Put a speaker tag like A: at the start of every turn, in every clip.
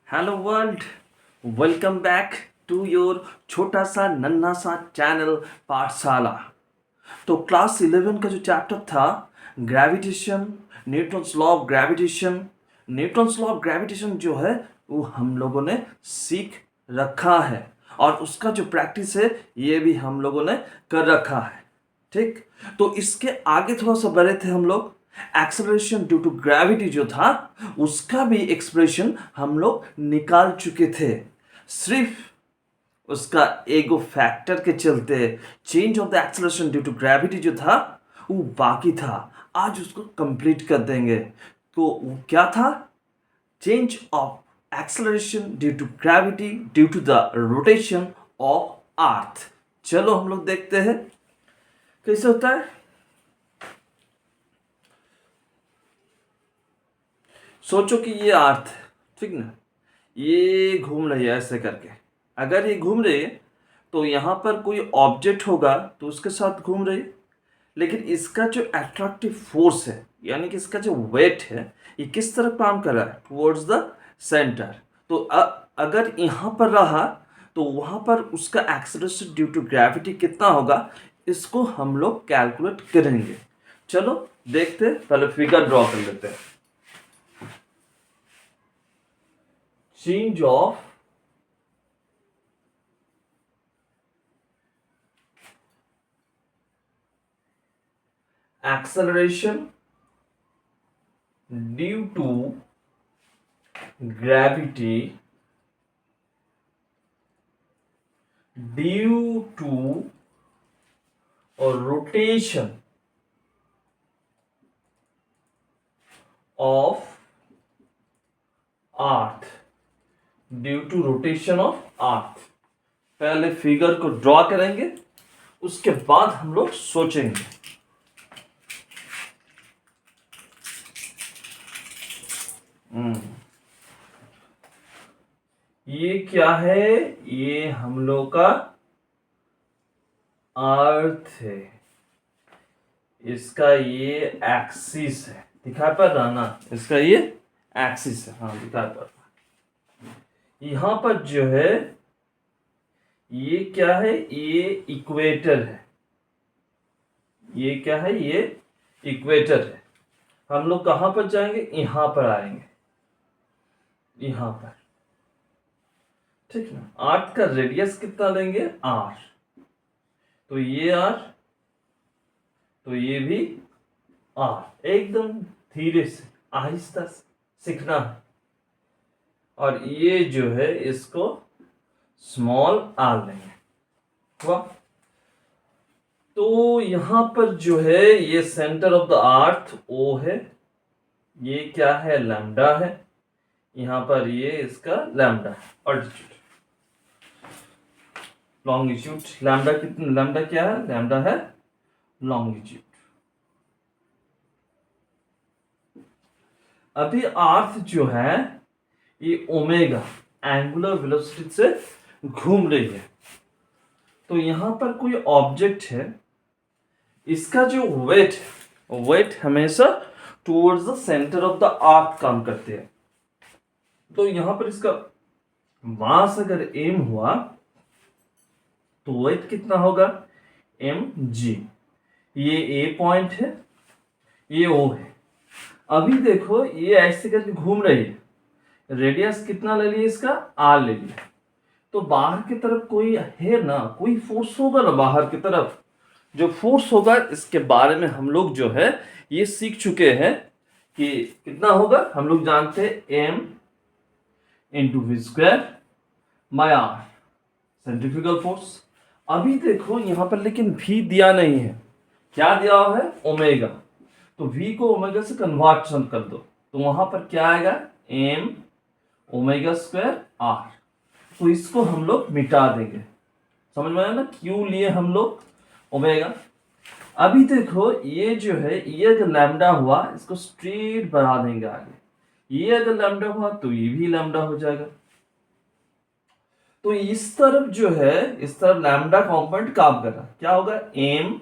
A: Hello world, welcome back to your छोटा सा नन्हा सा चैनल पाठशाला। तो क्लास 11 का जो चैप्टर था gravitation, Newton's law of gravitation, Newton's law of gravitation जो है वो हम लोगों ने सीख रखा है और उसका जो प्रैक्टिस है ये भी हम लोगों ने कर रखा है। ठीक, तो इसके आगे थोड़ा सा बढ़े थे हम लोग। एक्सेलरेशन ड्यू टू ग्रेविटी जो था उसका भी एक्सप्रेशन हम लोग निकाल चुके थे। सिर्फ उसका एगो फैक्टर के चलते change of the acceleration due to gravity जो था वो बाकी था। आज उसको कंप्लीट कर देंगे। तो वो क्या था? Change of acceleration due to gravity due to the rotation of earth. चलो हम लोग देखते हैं कैसे होता है। सोचो कि ये अर्थ है, ठीक ना, ये घूम रही है ऐसे करके। अगर ये घूम रही है तो यहाँ पर कोई ऑब्जेक्ट होगा तो उसके साथ घूम रही है, लेकिन इसका जो अट्रैक्टिव फोर्स है यानी कि इसका जो वेट है ये किस तरफ काम कर रहा है? Towards the centre. तो अगर यहाँ पर रहा तो वहाँ पर उसका एक्सेलरेशन ड्यू टू ग्रेविटी कितना होगा, इसको हम लोग कैलकुलेट करेंगे। चलो देखते, पहले फिगर ड्रॉ कर लेते हैं। Change of acceleration due to gravity due to rotation of earth due to rotation of earth. पहले फिगर को ड्रॉ करेंगे, उसके बाद हम लोग सोचेंगे। ये क्या है? ये हम लोग का अर्थ है, इसका ये एक्सिस है, दिखाई पड़ रहा ना? इसका ये एक्सिस है, हाँ दिखाई पड़ रहा। यहां पर जो है ये क्या है? ये इक्वेटर है। ये क्या है? ये इक्वेटर है। हम लोग कहां पर जाएंगे? यहां पर आएंगे, यहां पर, ठीक ना। अर्थ का रेडियस कितना लेंगे? आर। तो ये आर, तो ये भी आर। एकदम धीरे से आहिस्ता से सीखना है। और ये जो है इसको स्मॉल आर लेंगे। हुआ? तो यहां पर जो है ये सेंटर ऑफ द अर्थ ओ है, ये क्या है? लैम्डा है। यहां पर ये इसका लैम्डा है, ऑल्टीट्यूड, लॉन्गिट्यूड। लैम्डा कितना? लैम्डा क्या है? लैम्डा है लॉन्गिट्यूड। अभी अर्थ जो है ये ओमेगा एंगुलर वेलोसिटी से घूम रही है। तो यहां पर कोई ऑब्जेक्ट है, इसका जो वेट हमेशा towards the centre of the अर्थ काम करते हैं। तो यहां पर इसका मास अगर एम हुआ तो वेट कितना होगा? M G. ये ए पॉइंट है, ये ओ है। अभी देखो ये ऐसे करके घूम रही है, रेडियस कितना ले लिया? इसका आर ले लिया। तो बाहर की तरफ कोई है ना, कोई फोर्स होगा ना बाहर की तरफ। जो फोर्स होगा इसके बारे में हम लोग जो है ये सीख चुके हैं कि कितना होगा। हम लोग जानते हैं M into V square by R, centrifugal force. अभी देखो यहां पर लेकिन भी दिया नहीं है, क्या दिया हुआ है? ओमेगा। तो v को ओमेगा से कन्वर्शन कर दो तो वहां पर क्या आएगा? M omega square R. तो इसको हम लोग मिटा देंगे। समझ में आया ना क्यों लिए हम लोग ओमेगा? अभी देखो ये जो है ये अगर लैम्डा हुआ इसको स्ट्रेट बढ़ा देंगे आगे। ये अगर लैम्डा हुआ तो ये भी लैम्डा हो जाएगा। तो इस तरफ जो है इस तरफ लैम्डा कॉम्पोनेंट काम कर रहा है, क्या होगा? M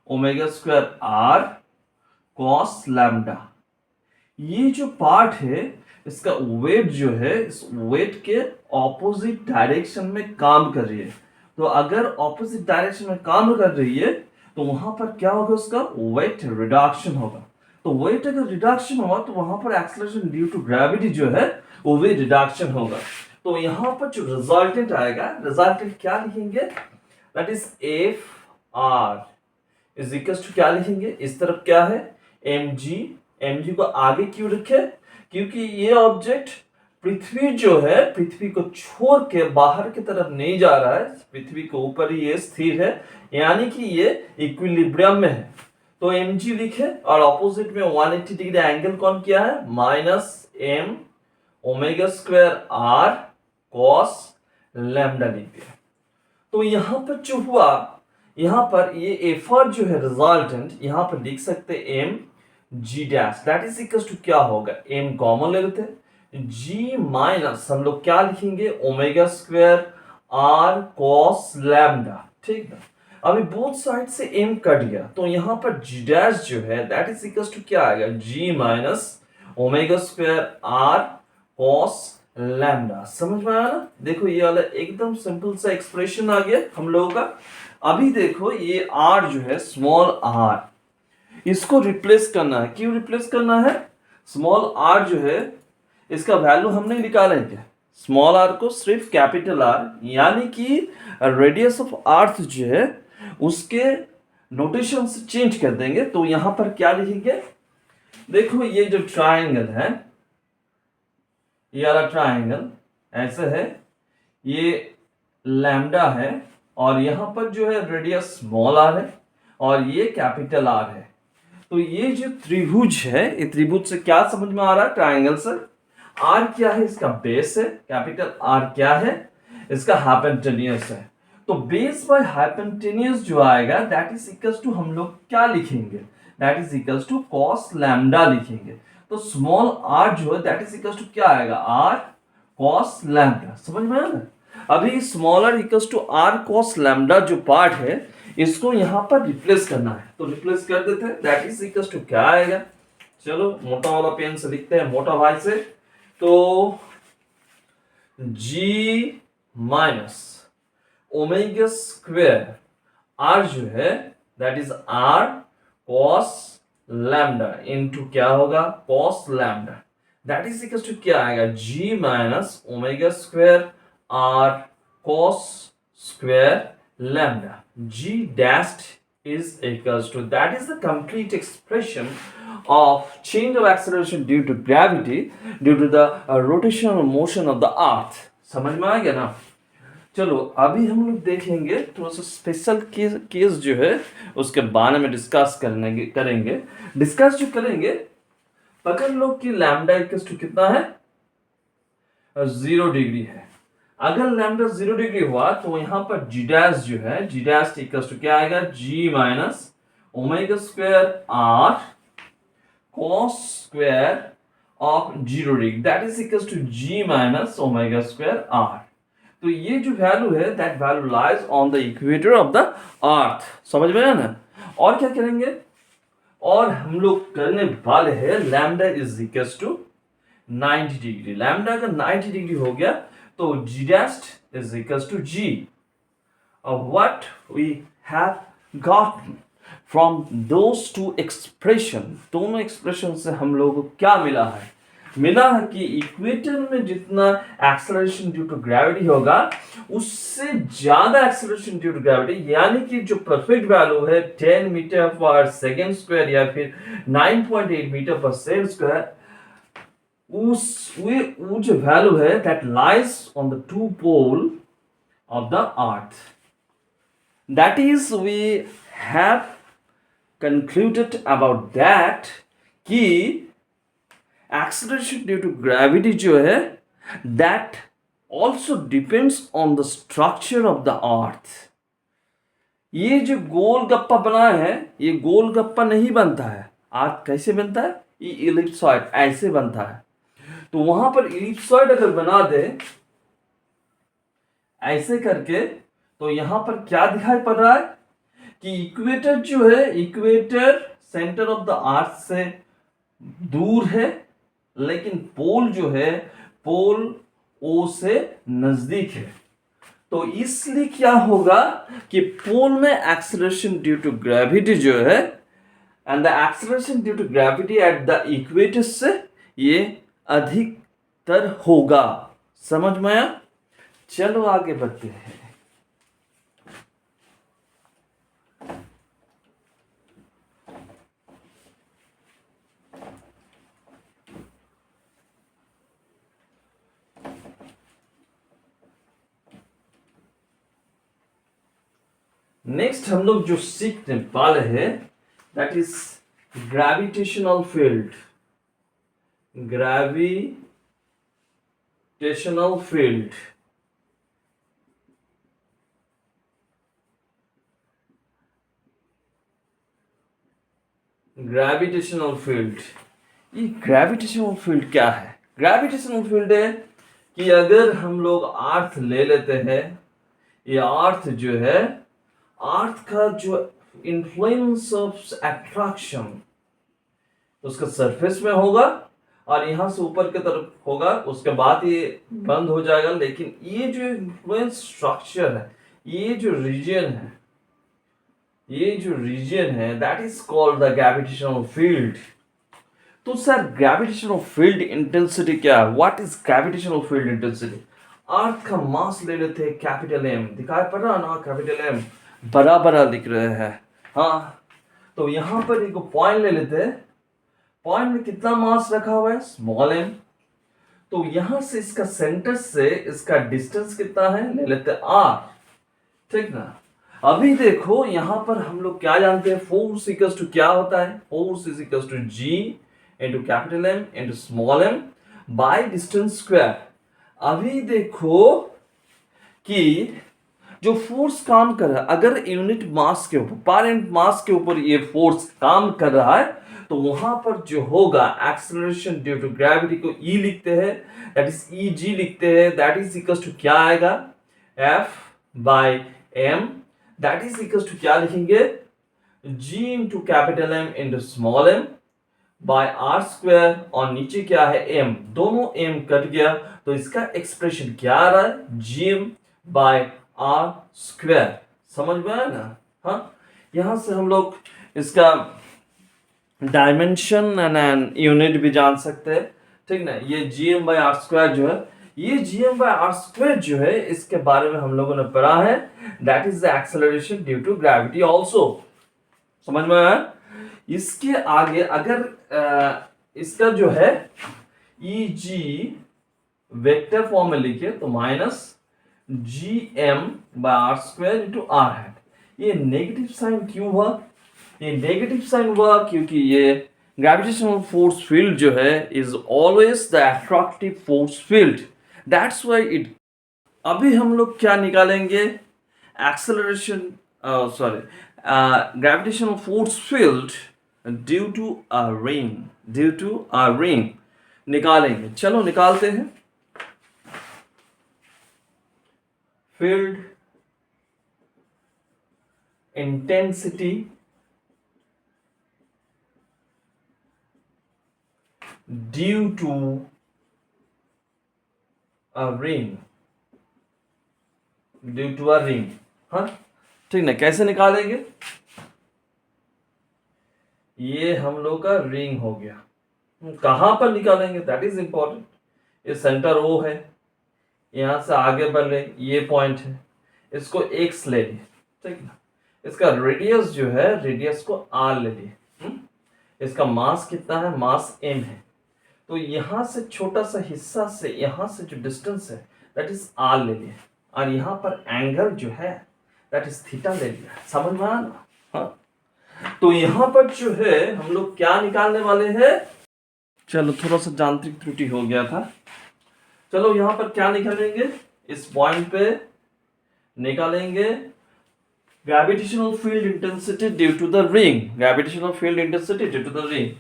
A: omega square R cos lambda. ये जो पार्ट है इसका वेट जो है इस वेट के ऑपोजिट डायरेक्शन में काम कर रही है। तो अगर ऑपोजिट डायरेक्शन में काम कर रही है तो वहां पर क्या होगा, उसका वेट रिडक्शन होगा। तो वेट अगर रिडक्शन हुआ तो वहां पर एक्सेलरेशन ड्यू टू ग्रेविटी जो है वो भी रिडक्शन होगा। तो यहां पर जो रिजल्टेंट आएगा, रिजल्टेंट क्या लिखेंगे, that is F R is equals to क्या लिखेंगे, इस तरफ क्या है एम जी को आगे क्यों रखे, क्योंकि ये ऑब्जेक्ट पृथ्वी जो है पृथ्वी को छोड़ के बाहर की तरफ नहीं जा रहा है, पृथ्वी के ऊपर ही ये स्थिर है, यानी कि ये इक्विलिब्रियम में है। तो एम जी लिखे और ऑपोजिट में 180 डिग्री एंगल कौन किया है, minus M omega square R cos lambda लिख दिया। तो यहां पर जो हुआ, यहां पर ये एफ आर जो है रिजल्टेंट, यहां पर लिख सकते M G dash, that is equal to क्या होगा, एम कॉमन ले लेते हैं, जी माइनस हम लोग क्या लिखेंगे omega square R cos lambda, ठीक है। अभी बोथ साइड से एम कट गया तो यहां पर जी डैश जो है दैट इज इक्वल टू क्या आएगा, G minus omega square R cos lambda. समझ में आया ना, देखो ये वाला एकदम सिंपल सा एक्सप्रेशन आ गया हम लोगों का। अभी देखो ये आर जो है स्मॉल आर, इसको रिप्लेस करना है। क्यों रिप्लेस करना है, स्मॉल आर जो है इसका वैल्यू हम नहीं निकाला है क्या, स्मॉल आर को सिर्फ कैपिटल आर यानी कि रेडियस ऑफ अर्थ जो है उसके नोटेशन से चेंज कर देंगे। तो यहां पर क्या लिखेंगे, देखो ये जो ट्राइंगल है, ये वाला ट्राइंगल ऐसे है, ये लैम्डा है और यहां पर जो है रेडियस स्मॉल आर है और ये कैपिटल आर है। तो ये जो त्रिभुज है, ये त्रिभुज से क्या समझ में आ रहा है, ट्राइंगल से आर क्या है, इसका बेस है, कैपिटल आर क्या है, इसका हाइपोटेन्यूज है। तो बेस बाय हाइपोटेन्यूज जो आएगा दैट इज इक्वल्स टू हम लोग क्या लिखेंगे, that is equals to cos lambda लिखेंगे। तो स्मॉल आर जो है दैट इज इक्वल्स टू क्या आएगा, आर कॉस लैम्डा। समझ में आया ना। अभी smaller equals to R cos lambda जो पार्ट है इसको यहां पर रिप्लेस करना है, तो रिप्लेस कर देते हैं, दैट इज इक्वल्स टू क्या आएगा, चलो मोटा वाला पेन से लिखते हैं, मोटा भाई से। तो G minus omega square R जो है that is R cos lambda into क्या होगा, cos lambda, that is equal to क्या आएगा, G minus omega square R cos square lambda, g dashed is equals to, that is the complete expression of change of acceleration due to gravity due to the rotational motion of the earth। समझ में आ गया ना। चलो अभी हम लोग देखेंगे थोड़ा सा स्पेशल केस जो है उसके बारे में डिस्कस करेंगे। डिस्कस जो करेंगे, पकड़ लो कि लैम्डा इक्वल्स टू कितना है, 0 डिग्री है। अगर लैम्डा 0 डिग्री हुआ तो यहां पर जी डैश जो है, जी डैश इक्वल्स टू क्या आएगा, G minus omega square R cos square of 0 degree, that is equals to G minus omega square R. तो ये जो वैल्यू है that value lies on the equator of the earth. समझ में आया ना। और क्या करेंगे, और हम लोग करने वाले हैं lambda is equals to 90 degree. Lambda अगर 90 डिग्री हो गया तो g dash is equals to g of what we have gotten from those two expression। दोनों एक्सप्रेशन से हम लोगों को क्या मिला है, मिला है कि इक्वेटर में जितना एक्सेलरेशन ड्यू टू ग्रेविटी होगा उससे ज्यादा एक्सेलरेशन ड्यू टू ग्रेविटी, यानी कि जो परफेक्ट वैल्यू है 10 मीटर पर सेकेंड स्क्वायर या फिर 9.8 मीटर पर सेकेंड स्क्वायर, वो जो वैल्यू है that lies on the two pole of the earth. That is we have concluded about that कि एक्सेलरेशन ड्यू टू ग्रेविटी जो है that also depends on the structure of the earth. ये जो गोल गप्पा बना है ये गोल गप्पा नहीं बनता है, अर्थ कैसे बनता है, ये इलिप्सॉइड ऐसे बनता है। तो वहां पर इलिप्सॉइड अगर बना दे ऐसे करके तो यहां पर क्या दिखाई पड़ रहा है कि इक्वेटर जो है, इक्वेटर सेंटर ऑफ द अर्थ से दूर है लेकिन पोल जो है पोल ओ से नजदीक है, तो इसलिए क्या होगा कि पोल में एक्सेलरेशन ड्यू टू ग्रेविटी जो है and the acceleration due to gravity at the equator से ये अधिकतर होगा। समझ में आया? चलो आगे बढ़ते हैं। नेक्स्ट हम लोग जो सीखने वाले हैं that is gravitational field. Gravitational field gravitational field ये ग्रेविटेशनल फील्ड क्या है? ग्रेविटेशनल फील्ड है कि अगर हम लोग अर्थ ले लेते हैं, ये अर्थ जो है अर्थ का जो इन्फ्लुएंस ऑफ अट्रैक्शन उसका सरफेस में होगा और यहां से ऊपर की तरफ होगा, उसके बाद ये बंद हो जाएगा। लेकिन ये जो इन्फ्लुएंस स्ट्रक्चर है, ये जो रीजन है that is called the gravitational field. तो सर ग्रेविटेशनल फील्ड इंटेंसिटी क्या है? What is gravitational field intensity? Earth का मास ले लेते हैं कैपिटल एम, दिखाई पड़ रहा ना कैपिटल एम, बड़ा बड़ा लिख रहे हैं। हाँ, तो यहां पर एक पॉइंट ले लेते हैं, पॉइंट में कितना मास रखा हुआ है? Small M. तो यहां से इसका सेंटर से इसका डिस्टेंस कितना है? ले लेते हैं आर, ठीक ना। अभी देखो यहां पर हम लोग क्या जानते हैं, फोर्स इक्वल्स टू क्या होता है? Force is equals to G into capital M into small M by distance square. अभी देखो कि जो फोर्स काम कर रहा है, अगर यूनिट मास के ऊपर पर यूनिट मास के ऊपर ये फोर्स काम कर रहा है, तो वहां पर जो होगा एक्सेलरेशन ड्यू टू ग्रेविटी को ई लिखते हैं, दैट इज ई जी लिखते हैं, दैट इज इक्वल्स टू क्या आएगा? F by M, that is equals to क्या लिखेंगे? G into capital M into small M by R square, और नीचे क्या है? एम, दोनों एम कट गया, तो इसका एक्सप्रेशन क्या आ रहा है? G M by R square. समझ में आया ना? हाँ, यहां से हम लोग इसका डायमेंशन एंड यूनिट भी जान सकते हैं, ठीक ना। ये G M by R square जो है, ये G M by R square जो है, इसके बारे में हम लोगों ने पढ़ा है, that is the acceleration due to gravity also. समझ में आया? इसके आगे अगर इसका जो है ई जी वेक्टर फॉर्म में लिखे तो minus G M by R square into R hat. ये नेगेटिव साइन क्यों हुआ? ये नेगेटिव साइन हुआ क्योंकि ये ग्रेविटेशनल फोर्स फील्ड जो है is always the attractive force field, that's why it. अभी हम लोग क्या निकालेंगे? Acceleration sorry gravitational force field due to a ring निकालेंगे। चलो निकालते हैं। Field intensity due to a ring, हाँ ठीक ना। कैसे निकालेंगे? ये हम लोग का रिंग हो गया, कहां पर निकालेंगे दैट इज इंपॉर्टेंट। ये सेंटर ओ है, यहां से आगे बढ़े ये पॉइंट है, इसको एक्स ले लिए, ठीक ना। इसका रेडियस जो है, रेडियस को आर ले लिए। इसका मास कितना है? मास एम है। तो यहां से छोटा सा हिस्सा से यहां से जो डिस्टेंस है दैट इज आर ले लिए, और यहां पर एंगल जो है दैट इज थीटा ले लिया। समझ में आया ना? हाँ, तो यहां पर जो है हम लोग क्या निकालने वाले हैं? चलो थोड़ा सा यांत्रिक त्रुटि हो गया था। चलो यहां पर क्या निकालेंगे? इस पॉइंट पे निकालेंगे gravitational field intensity due to the ring, gravitational field intensity due to the ring.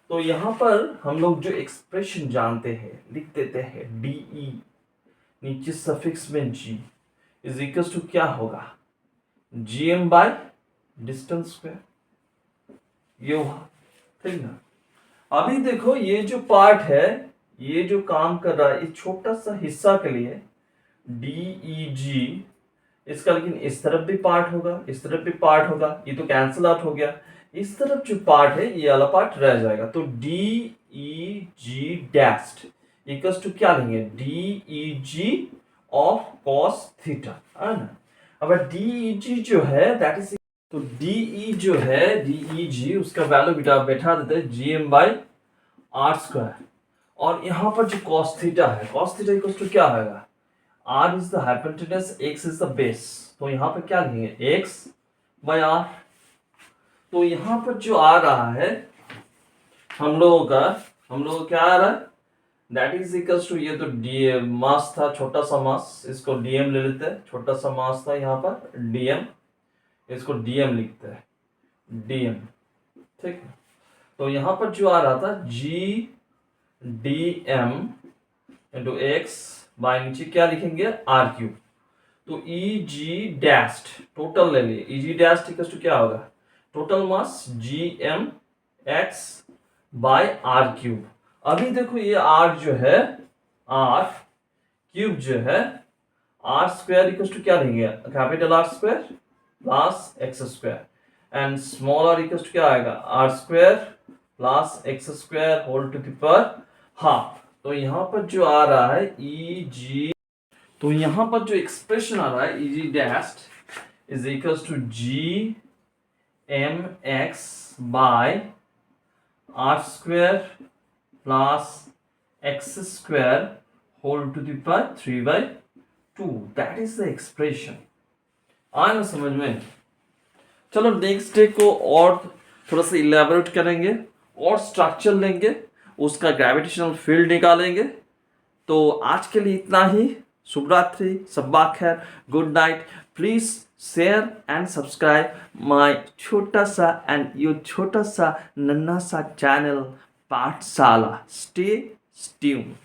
A: तो यहां पर हम लोग जो एक्सप्रेशन जानते हैं लिख देते हैं, डीई नीचे सफिक्स में जी इज इक्वल टू क्या होगा? G M by distance square, ये हुआ, ठीक ना। अभी देखो ये जो पार्ट है, ये जो काम कर रहा है इस छोटा सा हिस्सा के लिए DEG, इसका लेकिन इस तरफ भी पार्ट होगा, इस तरफ भी पार्ट होगा, ये तो कैंसिल आउट हो गया। इस तरफ जो पार्ट है ये वाला पार्ट रह जाएगा, तो DEG डैश्ड इक्वल्स टू क्या लेंगे, DEG ऑफ cos थीटा, है ना। अब DEG जो है दैट इज, तो DE जो है DEG उसका वैल्यू बैठा देते हैं GM/r², और यहाँ पर जो cos थीटा है, cos थीटा इक्वल्स टू क्या होगा, r is the hypotenuse, x is the base, तो यहाँ पर क्या लिखेंगे x/r। तो यहाँ पर जो आ रहा है हम लोगों का क्या आ रहा है, दैट इज इक्वल्स टू, ये तो डी मास था, छोटा सा मास, इसको dm ले लेते हैं, छोटा सा मास था यहाँ पर dm, इसको dm लिखते हैं dm, ठीक है। तो यहाँ पर जो आ रहा था GDM इंटू x बाय नीचे क्या लिखेंगे r³, तो EG डैश्ड टोटल ले लिए, EG डैश्ड इक्वल्स टू क्या होगा, total mass GMx bye r³। अभी देखो ये r जो है, r³ जो है, r² इक्वल्स टू क्या लेंगे, capital R² plus x² and small r equals to क्या आएगा, r² plus x² whole to the power half. तो यहाँ पर जो आ रहा है EG, तो यहाँ पर जो एक्सप्रेशन आ रहा है EG dashed is equals to GMx by r² plus x² whole to the power 3/2, that is the expression. आए ना समझ में। चलो नेक्स्ट डे को और थोड़ा सा इलेबोरेट करेंगे और स्ट्रक्चर लेंगे, उसका ग्रेविटेशनल फील्ड निकालेंगे। तो आज के लिए इतना ही। शुभ रात्रि, सब्बा खैर, good night. Please share and subscribe my छोटा सा एंड योर छोटा सा नन्हा सा चैनल पाठशाला। Stay tuned.